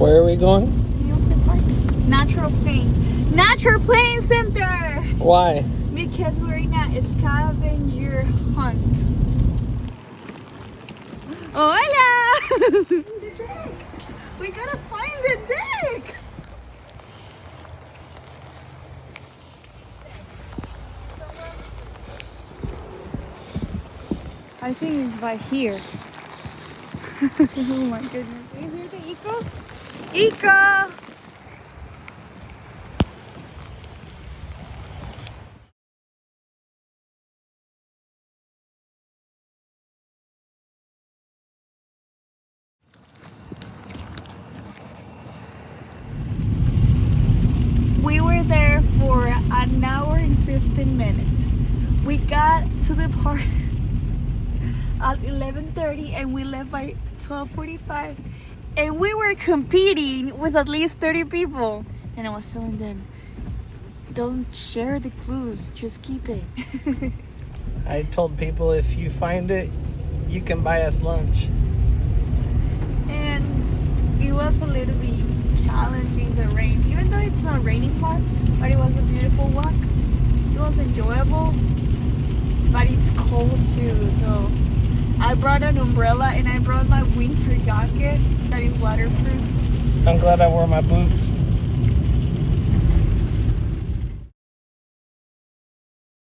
Where are we going? Natural Plane Center. Why? Because we're in a scavenger hunt. Hola! The deck. We gotta find the deck. I think it's by here. Oh my goodness. Do you hear the echo? Echo! We were there for an hour and 15 minutes. We got to the park at 11:30 and we left by 12:45. And we were competing with at least 30 people. And I was telling them, don't share the clues, just keep it. I told people if you find it, you can buy us lunch. And it was a little bit challenging, the rain, even though it's not raining hard, but it was a beautiful walk. It was enjoyable, but it's cold too. So I brought an umbrella and I brought my winter jacket that is waterproof. I'm glad I wore my boots.